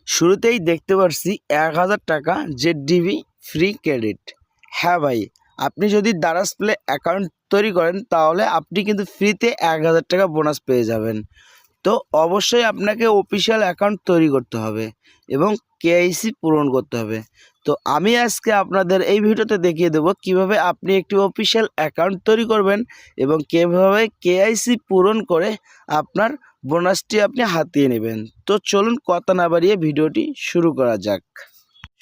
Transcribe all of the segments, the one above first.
শুরুতেই দেখতে পারছি 1000 টাকা জেডডিবি ফ্রি ক্রেডিট। হ্যাঁ ভাই, আপনি যদি দারাজ প্লে অ্যাকাউন্ট তৈরি করেন তাহলে আপনি কিন্তু ফ্রিতে 1000 টাকা বোনাস পেয়ে যাবেন। তো অবশ্যই আপনাকে অফিসিয়াল অ্যাকাউন্ট তৈরি করতে হবে এবং কেআইসি পূরণ করতে হবে। তো আমি আজকে আপনাদের এই ভিডিওতে দেখিয়ে দেবো কিভাবে আপনি একটি অফিসিয়াল অ্যাকাউন্ট তৈরি করবেন এবং কিভাবে কেআইসি পূরণ করে আপনার বোনাসটি আপনি হাতিয়ে নেবেন। তো চলুন কথা না বাড়িয়ে ভিডিওটি শুরু করা যাক।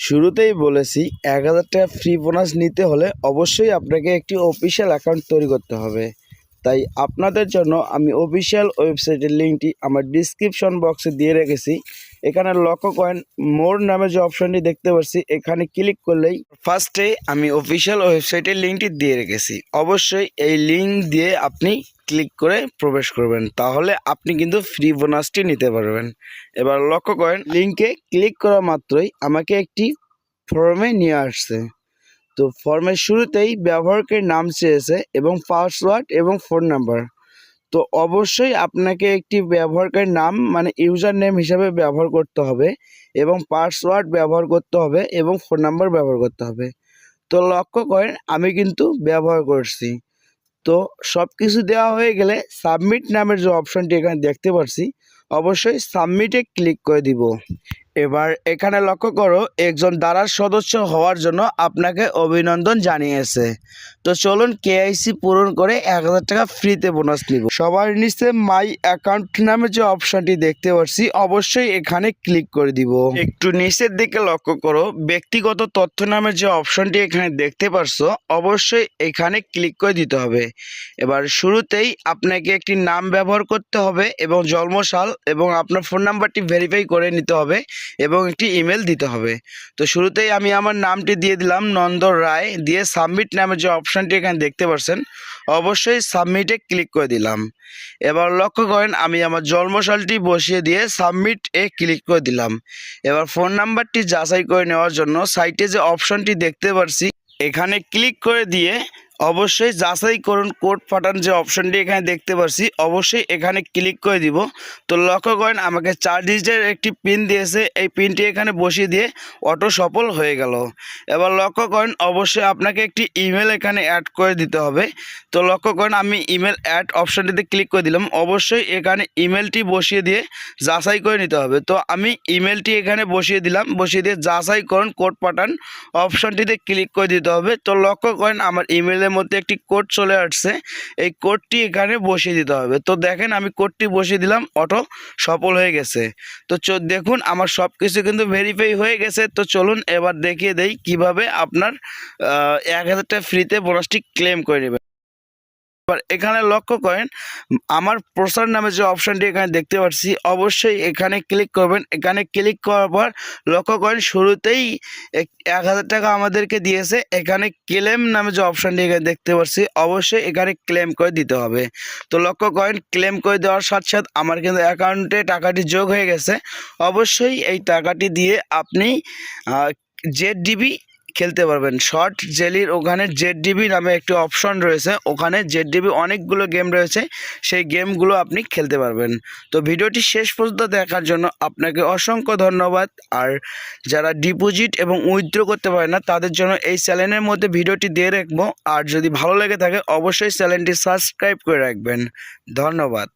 শুরুতেই বলেছি 1000 টাকা ফ্রি বোনাস নিতে হলে অবশ্যই আপনাকে একটি অফিসিয়াল অ্যাকাউন্ট তৈরি করতে হবে। তাই আপনাদের জন্য আমি অফিসিয়াল ওয়েবসাইটের লিঙ্কটি আমার ডিসক্রিপশন বক্সে দিয়ে রেখেছি। এখানে লক্ষ্য করেন মোর নামে যে অপশনটি দেখতে পাচ্ছি, এখানে ক্লিক করলেই ফার্স্টে আমি অফিসিয়াল ওয়েবসাইটের লিঙ্কটি দিয়ে রেখেছি। অবশ্যই এই লিঙ্ক দিয়ে আপনি ক্লিক করে প্রবেশ করবেন, তাহলে আপনি কিন্তু ফ্রি বোনাসটি নিতে পারবেন। এবার লক্ষ্য করেন লিঙ্কে ক্লিক করা মাত্রই আমাকে একটি ফর্মে নিয়ে আসছে। তো ফর্মের শুরুতেই ব্যবহারকারীর নাম চেয়েছে এবং পাসওয়ার্ড এবং ফোন নাম্বার। তো অবশ্যই আপনাকে একটি ব্যবহারকারীর নাম মানে ইউজার নেম হিসাবে ব্যবহার করতে হবে এবং পাসওয়ার্ড ব্যবহার করতে হবে এবং ফোন নাম্বার ব্যবহার করতে হবে। তো লক্ষ্য করেন আমি কিন্তু ব্যবহার করছি। তো সব কিছু দেওয়া হয়ে গেলে সাবমিট নামের যে অপশনটি এখানে দেখতে পাচ্ছি, অবশ্যই সাবমিটে ক্লিক করে দিব। এবার এখানে লক্ষ্য করো একজন দারাজ সদস্য হওয়ার জন্য আপনাকে অভিনন্দন জানিয়েছে। তো চলুন কেআইসি পূরণ করে 1000 টাকা ফ্রিতে বোনাস নিব। সবার নিচে মাই অ্যাকাউন্ট নামে যে অপশনটি দেখতে পাচ্ছি, অবশ্যই এখানে ক্লিক করে দিব। একটু নিচের দিকে লক্ষ্য করো ব্যক্তিগত তথ্য নামের যে অপশনটি এখানে দেখতে পারছো, অবশ্যই এখানে ক্লিক করে দিতে হবে। এবার শুরুতেই আপনাকে একটি নাম ব্যবহার করতে হবে এবং জন্মসাল এবং আপনার ফোন নাম্বারটি ভেরিফাই করে নিতে হবে এবং একটি ইমেল দিতে হবে। তো শুরুতেই আমি আমার নামটি দিয়ে দিলাম নন্দ রায়, দিয়ে সাবমিট নামের যে অপশানটি এখানে দেখতে পাচ্ছেন, অবশ্যই সাবমিটে ক্লিক করে দিলাম। এবার লক্ষ্য করেন আমি আমার জন্মসালটি বসিয়ে দিয়ে সাবমিট ক্লিক করে দিলাম। এবার ফোন নাম্বারটি যাচাই করে নেওয়ার জন্য সাইটে যে অপশানটি দেখতে পাচ্ছি এখানে ক্লিক করে দিয়ে অবশ্যই যাচাই করুন কোড পাঠান যে অপশনটি এখানে দেখতে পাচ্ছি, অবশ্যই এখানে ক্লিক করে দিব। তো লক্ষ্য করেন আমাকে 4 ডিজিটের একটি পিন দিয়েছে, এই পিনটি এখানে বসিয়ে দিয়ে অটো সফল হয়ে গেল। এবার লক্ষ্য করেন অবশ্যই আপনাকে একটি ইমেল এখানে অ্যাড করে দিতে হবে। তো লক্ষ্য করেন আমি ইমেল অ্যাড অপশনটিতে ক্লিক করে দিলাম। অবশ্যই এখানে ইমেলটি বসিয়ে দিয়ে যাচাই করে নিতে হবে। তো আমি ইমেলটি এখানে বসিয়ে দিলাম, বসিয়ে দিয়ে যাচাই করুন কোড পাঠান অপশনটিতে ক্লিক করে দিতে হবে। তো লক্ষ্য করেন আমার ইমেলের মধ্যে একটি কোড চলে আসছে, এই কোডটি এখানে বসিয়ে দিতে হবে। তো দেখেন আমি কোডটি বসিয়ে দিলাম, অটো সফল হয়ে গেছে। তো দেখুন আমার সব কিছু কিন্তু ভেরিফাই হয়ে গেছে। তো চলুন এবার দেখিয়ে দেই কিভাবে আপনার 1000 টাকা ফ্রিতে বোনাসটি ক্লেম করে নেবেন। এবার এখানে লক্ষ্য করেন আমার প্রচার নামে যে অপশনটি এখানে দেখতে পাচ্ছি, অবশ্যই এখানে ক্লিক করবেন। এখানে ক্লিক করার পর লক্ষ্য করেন শুরুতেই 1000 টাকা আমাদেরকে দিয়েছে। এখানে ক্লেম নামে যে অপশনটি এখানে দেখতে পাচ্ছি, অবশ্যই এখানে ক্লেম করে দিতে হবে। তো লক্ষ্য করেন ক্লেম করে দেওয়ার সাথে সাথে আমার কিন্তু অ্যাকাউন্টে টাকাটি যোগ হয়ে গেছে। অবশ্যই এই টাকাটি দিয়ে আপনি জেডডিবি খেলতে পারবেন। শর্ট জেলির ওখানে জেডডিবি নামে একটি অপশন রয়েছে, ওখানে জেডডিবি অনেকগুলো গেম রয়েছে, সেই গেমগুলো আপনি খেলতে পারবেন। তো ভিডিওটি শেষ পর্যন্ত দেখার জন্য আপনাকে অসংখ্য ধন্যবাদ। আর যারা ডিপোজিট এবং উইথড্র করতে পারে না তাদের জন্য এই চ্যানেলের মধ্যে ভিডিওটি দিয়ে রাখবো। আর যদি ভালো লেগে থাকে অবশ্যই চ্যানেলটি সাবস্ক্রাইব করে রাখবেন। ধন্যবাদ।